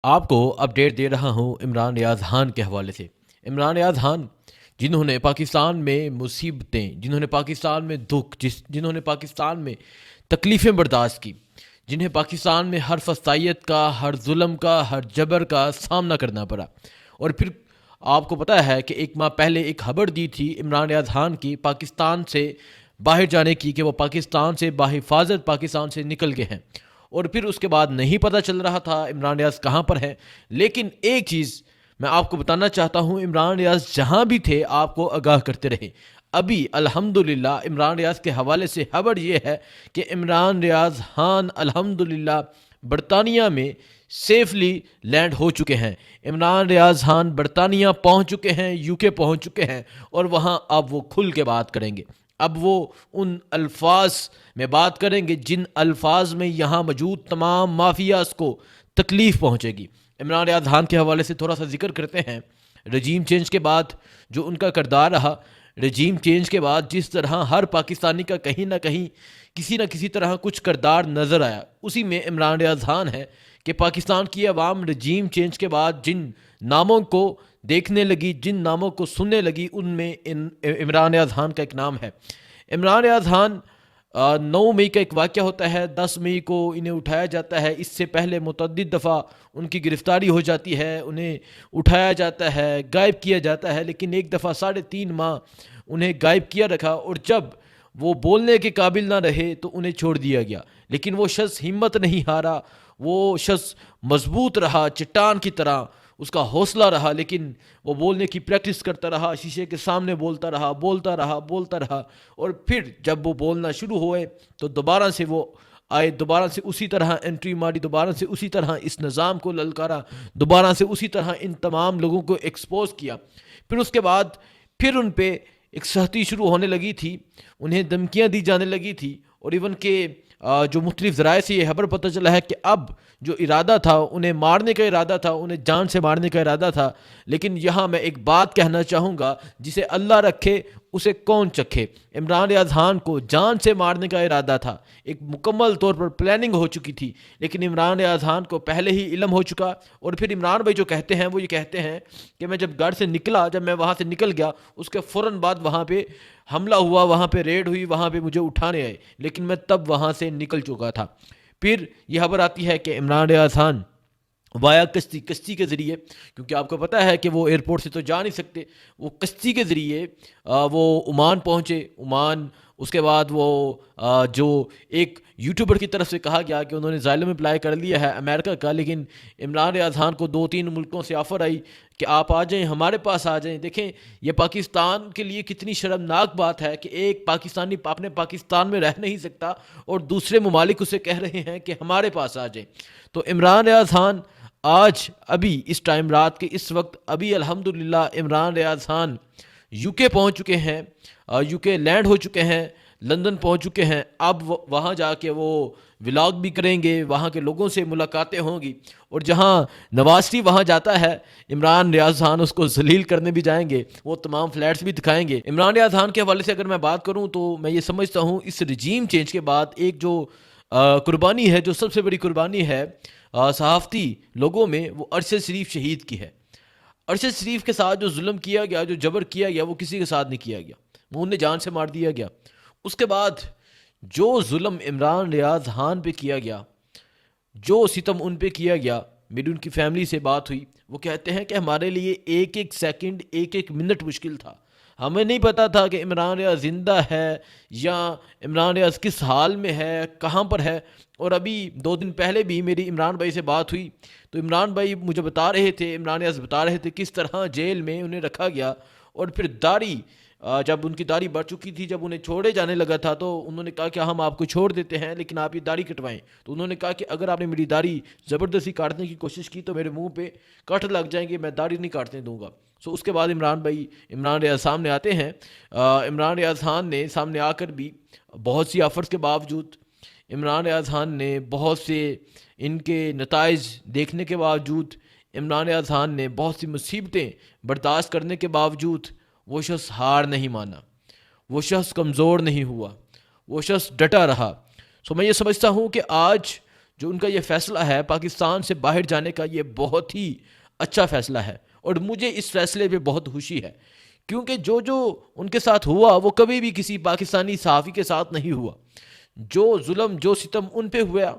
آپ کو اپڈیٹ دے رہا ہوں عمران ریاض خان کے حوالے سے۔ عمران ریاض خان جنہوں نے پاکستان میں مصیبتیں، جنہوں نے پاکستان میں دکھ، جنہوں نے پاکستان میں تکلیفیں برداشت کی، جنہیں پاکستان میں ہر فسطائیت کا، ہر ظلم کا، ہر جبر کا سامنا کرنا پڑا، اور پھر آپ کو پتہ ہے کہ ایک ماہ پہلے ایک خبر دی تھی عمران ریاض خان کی پاکستان سے باہر جانے کی کہ وہ پاکستان سے بحفاظت پاکستان سے نکل گئے ہیں، اور پھر اس کے بعد نہیں پتہ چل رہا تھا عمران ریاض کہاں پر ہے۔ لیکن ایک چیز میں آپ کو بتانا چاہتا ہوں، عمران ریاض جہاں بھی تھے آپ کو آگاہ کرتے رہے۔ ابھی الحمدللہ عمران ریاض کے حوالے سے خبر یہ ہے کہ عمران ریاض خان الحمدللہ برطانیہ میں سیفلی لینڈ ہو چکے ہیں۔ عمران ریاض خان برطانیہ پہنچ چکے ہیں، یو کے پہنچ چکے ہیں، اور وہاں اب وہ کھل کے بات کریں گے۔ اب وہ ان الفاظ میں بات کریں گے جن الفاظ میں یہاں موجود تمام مافیاز کو تکلیف پہنچے گی۔ عمران ریاض خان کے حوالے سے تھوڑا سا ذکر کرتے ہیں۔ رجیم چینج کے بعد جو ان کا کردار رہا، رجیم چینج کے بعد جس طرح ہر پاکستانی کا کہیں نہ کہیں کسی نہ کسی طرح کچھ کردار نظر آیا، اسی میں عمران ریاض خان ہے کہ پاکستان کی عوام رجیم چینج کے بعد جن ناموں کو دیکھنے لگی، جن ناموں کو سننے لگی، ان میں عمران ریاض خان کا ایک نام ہے۔ عمران ریاض خان 9 مئی کا ایک واقعہ ہوتا ہے، 10 مئی کو انہیں اٹھایا جاتا ہے۔ اس سے پہلے متعدد دفعہ ان کی گرفتاری ہو جاتی ہے، انہیں اٹھایا جاتا ہے، غائب کیا جاتا ہے، لیکن ایک دفعہ 3.5 ماہ انہیں غائب کیا رکھا، اور جب وہ بولنے کے قابل نہ رہے تو انہیں چھوڑ دیا گیا۔ لیکن وہ شخص ہمت نہیں ہارا، وہ شخص مضبوط رہا، چٹان کی طرح اس کا حوصلہ رہا، لیکن وہ بولنے کی پریکٹس کرتا رہا، شیشے کے سامنے بولتا رہا، بولتا رہا، بولتا رہا، اور پھر جب وہ بولنا شروع ہوئے تو دوبارہ سے وہ آئے، دوبارہ سے اسی طرح انٹری ماری، دوبارہ سے اسی طرح اس نظام کو للکارا، دوبارہ سے اسی طرح ان تمام لوگوں کو ایکسپوز کیا۔ پھر اس کے بعد پھر ان پہ ایک سختی شروع ہونے لگی تھی، انہیں دھمکیاں دی جانے لگی تھی، اور ایون کہ جو مختلف ذرائع سے یہ خبر پتہ چلا ہے کہ اب جو ارادہ تھا، انہیں مارنے کا ارادہ تھا، انہیں جان سے مارنے کا ارادہ تھا۔ لیکن یہاں میں ایک بات کہنا چاہوں گا، جسے اللہ رکھے اسے کون چکھے۔ عمران ریاض خان کو جان سے مارنے کا ارادہ تھا، ایک مکمل طور پر پلاننگ ہو چکی تھی، لیکن عمران ریاض خان کو پہلے ہی علم ہو چکا۔ اور پھر عمران بھائی جو کہتے ہیں وہ یہ کہتے ہیں کہ میں جب گھر سے نکلا، جب میں وہاں سے نکل گیا، اس کے فوراً بعد وہاں پہ حملہ ہوا، وہاں پہ ریڈ ہوئی، وہاں پہ مجھے اٹھانے آئے، لیکن میں تب وہاں سے نکل چکا تھا۔ پھر یہ خبر آتی ہے کہ عمران ریاض خان وایا کشتی کے ذریعے، کیونکہ آپ کو پتہ ہے کہ وہ ایئرپورٹ سے تو جا نہیں سکتے، وہ کشتی کے ذریعے وہ عمان پہنچے۔ عمان اس کے بعد وہ جو ایک یوٹیوبر کی طرف سے کہا گیا کہ انہوں نے زائلم اپلائی کر لیا ہے امریکہ کا، لیکن عمران ریاض خان کو 2-3 ملکوں سے آفر آئی کہ آپ آ جائیں، ہمارے پاس آ جائیں۔ دیکھیں یہ پاکستان کے لیے کتنی شرمناک بات ہے کہ ایک پاکستانی اپنے پاکستان میں رہ نہیں سکتا اور دوسرے ممالک اسے کہہ رہے ہیں کہ ہمارے پاس آ جائیں۔ تو عمران ریاض خان آج ابھی اس ٹائم رات کے اس وقت ابھی الحمدللہ عمران ریاض خان یو کے پہنچ چکے ہیں، یو کے لینڈ ہو چکے ہیں، لندن پہنچ چکے ہیں۔ اب وہاں جا کے وہ ولاگ بھی کریں گے، وہاں کے لوگوں سے ملاقاتیں ہوں گی، اور جہاں نواز شریف وہاں جاتا ہے عمران ریاض خان اس کو ذلیل کرنے بھی جائیں گے، وہ تمام فلیٹس بھی دکھائیں گے۔ عمران ریاض خان کے حوالے سے اگر میں بات کروں تو میں یہ سمجھتا ہوں اس رجیم چینج کے بعد ایک جو قربانی ہے، جو سب سے بڑی قربانی ہے صحافتی لوگوں میں، وہ ارشد شریف شہید کی ہے۔ ارشد شریف کے ساتھ جو ظلم کیا گیا، جو جبر کیا گیا، وہ کسی کے ساتھ نہیں کیا گیا، وہ انہیں جان سے مار دیا گیا۔ اس کے بعد جو ظلم عمران ریاض خان پہ کیا گیا، جو ستم ان پہ کیا گیا، میری ان کی فیملی سے بات ہوئی، وہ کہتے ہیں کہ ہمارے لیے ایک ایک سیکنڈ، ایک ایک منٹ مشکل تھا۔ ہمیں نہیں پتا تھا کہ عمران ریاض زندہ ہے یا عمران ریاض کس حال میں ہے، کہاں پر ہے۔ اور ابھی 2 دن پہلے بھی میری عمران بھائی سے بات ہوئی تو عمران بھائی مجھے بتا رہے تھے، عمران ریاض بتا رہے تھے کس طرح جیل میں انہیں رکھا گیا، اور پھر داڑھی جب ان کی داڑھی بڑھ چکی تھی، جب انہیں چھوڑے جانے لگا تھا، تو انہوں نے کہا کہ ہم آپ کو چھوڑ دیتے ہیں لیکن آپ یہ داڑھی کٹوائیں۔ تو انہوں نے کہا کہ اگر آپ نے میری داڑھی زبردستی کاٹنے کی کوشش کی تو میرے منہ پہ کٹ لگ جائیں گے، میں داڑھی نہیں کاٹنے دوں گا۔ اس کے بعد عمران بھائی، عمران ریاض سامنے آتے ہیں۔ عمران ریاض خان نے سامنے آ کر بھی بہت سی آفرز کے باوجود، عمران ریاض خان نے بہت سے ان کے نتائج دیکھنے کے باوجود، عمران ریاض خان نے بہت سی مصیبتیں برداشت کرنے کے باوجود، وہ شخص ہار نہیں مانا، وہ شخص کمزور نہیں ہوا، وہ شخص ڈٹا رہا۔ میں یہ سمجھتا ہوں کہ آج جو ان کا یہ فیصلہ ہے پاکستان سے باہر جانے کا، یہ بہت ہی اچھا فیصلہ ہے، اور مجھے اس فیصلے پہ بہت خوشی ہے، کیونکہ جو ان کے ساتھ ہوا وہ کبھی بھی کسی پاکستانی صحافی کے ساتھ نہیں ہوا. جو ظلم، جو ستم ان پہ ہوا،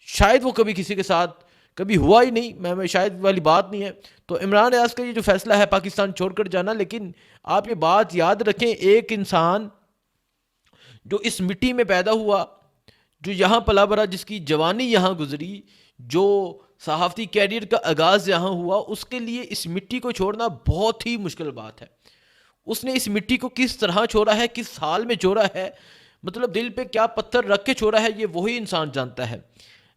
شاید وہ کبھی کسی کے ساتھ کبھی ہوا ہی نہیں. میں شاید والی بات نہیں ہے. تو عمران ریاض کا یہ جو فیصلہ ہے پاکستان چھوڑ کر جانا، لیکن آپ یہ بات یاد رکھیں، ایک انسان جو اس مٹی میں پیدا ہوا، جو یہاں پلا بڑھا، جس کی جوانی یہاں گزری، جو صحافتی کیریئر کا آغاز یہاں ہوا، اس کے لیے اس مٹی کو چھوڑنا بہت ہی مشکل بات ہے. اس نے اس مٹی کو کس طرح چھوڑا ہے، کس حال میں چھوڑا ہے، مطلب دل پہ کیا پتھر رکھ کے چھوڑا ہے، یہ وہی انسان جانتا ہے.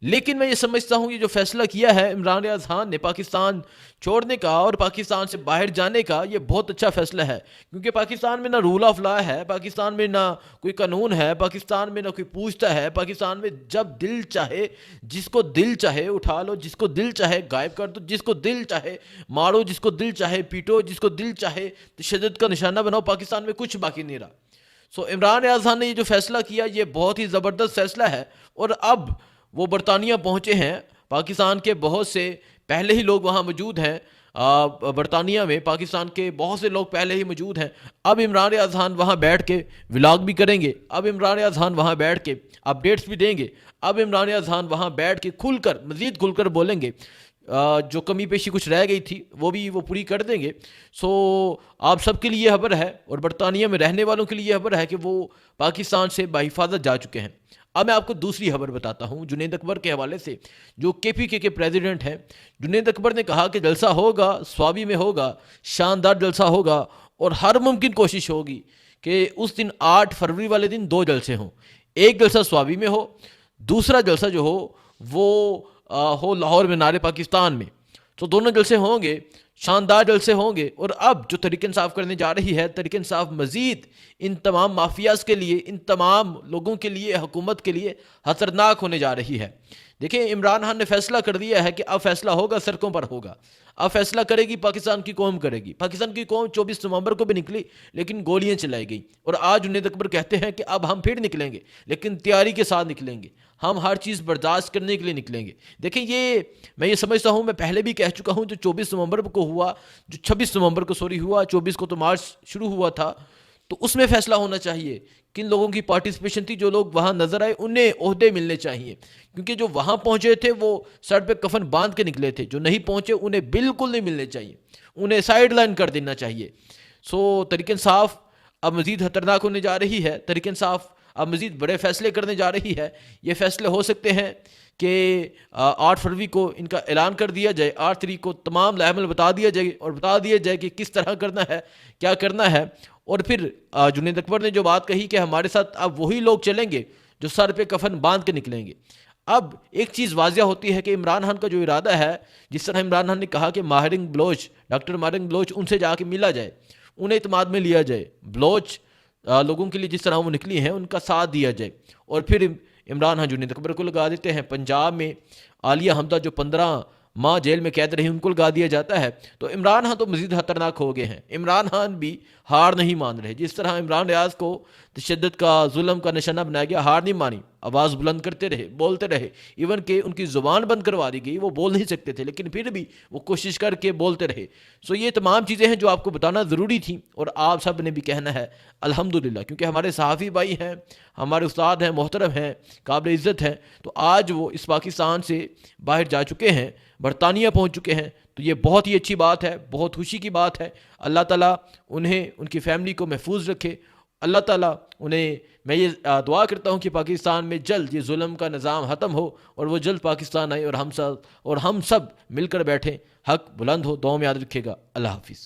لیکن میں یہ سمجھتا ہوں یہ جو فیصلہ کیا ہے عمران ریاض خان نے پاکستان چھوڑنے کا اور پاکستان سے باہر جانے کا، یہ بہت اچھا فیصلہ ہے. کیونکہ پاکستان میں نہ رول آف لا ہے، پاکستان میں نہ کوئی قانون ہے، پاکستان میں نہ کوئی پوچھتا ہے. پاکستان میں جب دل چاہے، جس کو دل چاہے اٹھا لو، جس کو دل چاہے غائب کر دو، جس کو دل چاہے مارو، جس کو دل چاہے پیٹو، جس کو دل چاہے تشدد کا نشانہ بناؤ. پاکستان میں کچھ باقی نہیں رہا. عمران ریاض خان نے یہ جو فیصلہ کیا، یہ بہت ہی زبردست فیصلہ ہے. اور اب وہ برطانیہ پہنچے ہیں. پاکستان کے بہت سے پہلے ہی لوگ وہاں موجود ہیں، برطانیہ میں پاکستان کے بہت سے لوگ پہلے ہی موجود ہیں. اب عمران ریاض خان وہاں بیٹھ کے ولاگ بھی کریں گے، اب عمران ریاض خان وہاں بیٹھ کے اپڈیٹس بھی دیں گے، اب عمران ریاض خان وہاں بیٹھ کے مزید کھل کر بولیں گے. جو کمی پیشی کچھ رہ گئی تھی وہ پوری کر دیں گے. آپ سب کے لیے خبر ہے، اور برطانیہ میں رہنے والوں کے لیے خبر ہے کہ وہ پاکستان سے بحفاظت جا چکے ہیں. اب میں آپ کو دوسری خبر بتاتا ہوں جنید اکبر کے حوالے سے، جو KPK کے پریزیڈنٹ ہیں. جنید اکبر نے کہا کہ جلسہ ہوگا، سوابی میں ہوگا، شاندار جلسہ ہوگا، اور ہر ممکن کوشش ہوگی کہ اس دن 8 فروری والے دن 2 جلسے ہوں. ایک جلسہ سوابی میں ہو، دوسرا جلسہ جو ہو وہ ہو لاہور مینار پاکستان میں. تو دونوں جلسے ہوں گے، شاندار جلسے ہوں گے. اور اب جو تحریک انصاف کرنے جا رہی ہے، تحریک انصاف مزید ان تمام مافیاز کے لیے، ان تمام لوگوں کے لیے، حکومت کے لیے خطرناک ہونے جا رہی ہے. دیکھیں، عمران خان نے فیصلہ کر دیا ہے کہ اب فیصلہ ہوگا، سڑکوں پر ہوگا. اب فیصلہ کرے گی پاکستان کی قوم، کرے گی. پاکستان کی قوم 24 نومبر کو بھی نکلی، لیکن گولیاں چلائی گئی. اور آج جنید اکبر کہتے ہیں کہ اب ہم پھر نکلیں گے، لیکن تیاری کے ساتھ نکلیں گے، ہم ہر چیز برداشت کرنے کے لیے نکلیں گے. دیکھیں، میں یہ سمجھتا ہوں، میں پہلے بھی کہہ چکا ہوں، جو 24 نومبر کو ہوا، جو 26 نومبر کو ہوا، 24 کو تو مارچ شروع ہوا تھا، تو اس میں فیصلہ ہونا چاہیے کن لوگوں کی پارٹیسپیشن تھی. جو لوگ وہاں نظر آئے انہیں عہدے ملنے چاہیے، کیونکہ جو وہاں پہنچے تھے وہ سر پہ کفن باندھ کے نکلے تھے. جو نہیں پہنچے انہیں بالکل نہیں ملنے چاہیے، انہیں سائیڈ لائن کر دینا چاہیے. تحریک انصاف اب مزید خطرناک ہونے جا رہی ہے. تحریک انصاف اب مزید بڑے فیصلے کرنے جا رہی ہے. یہ فیصلے ہو سکتے ہیں کہ 8 فروری کو ان کا اعلان کر دیا جائے، 8 تاریخ کو تمام لائحہ بتا دیا جائے، اور بتا دیا جائے کہ کس طرح کرنا ہے، کیا کرنا ہے. اور پھر جنید اکبر نے جو بات کہی کہ ہمارے ساتھ اب وہی لوگ چلیں گے جو سر پہ کفن باندھ کے نکلیں گے. اب ایک چیز واضح ہوتی ہے کہ عمران خان کا جو ارادہ ہے، جس طرح عمران خان نے کہا کہ ڈاکٹر ماہرنگ بلوچ ان سے جا کے ملا جائے، انہیں اعتماد میں لیا جائے، بلوچ لوگوں کے لیے جس طرح وہ نکلی ہیں ان کا ساتھ دیا جائے. اور پھر عمران خان جنید اکبر کو لگا دیتے ہیں. پنجاب میں عالیہ حمدہ جو 15 ماہ جیل میں قید رہی، ان کو لگا دیا جاتا ہے. تو عمران خان تو مزید خطرناک ہو گئے ہیں. عمران خان بھی ہار نہیں مان رہے. جس طرح عمران ریاض کو تشدد کا، ظلم کا نشانہ بنایا گیا، ہار نہیں مانی، آواز بلند کرتے رہے، بولتے رہے. ایون کہ ان کی زبان بند کروا دی گئی، وہ بول نہیں سکتے تھے، لیکن پھر بھی وہ کوشش کر کے بولتے رہے. یہ تمام چیزیں ہیں جو آپ کو بتانا ضروری تھیں، اور آپ سب نے بھی کہنا ہے الحمدللہ، کیونکہ ہمارے صحافی بھائی ہیں، ہمارے استاد ہیں، محترم ہیں، قابل عزت ہیں. تو آج وہ اس پاکستان سے باہر جا چکے ہیں، برطانیہ پہنچ چکے ہیں. تو یہ بہت ہی اچھی بات ہے، بہت خوشی کی بات ہے. اللہ تعالیٰ انہیں، ان کی فیملی کو محفوظ رکھے. اللہ تعالیٰ انہیں، میں یہ دعا کرتا ہوں کہ پاکستان میں جلد یہ ظلم کا نظام ختم ہو، اور وہ جلد پاکستان آئے، اور ہم سب مل کر بیٹھیں، حق بلند ہو. دعاؤں میں یاد رکھے گا. اللہ حافظ.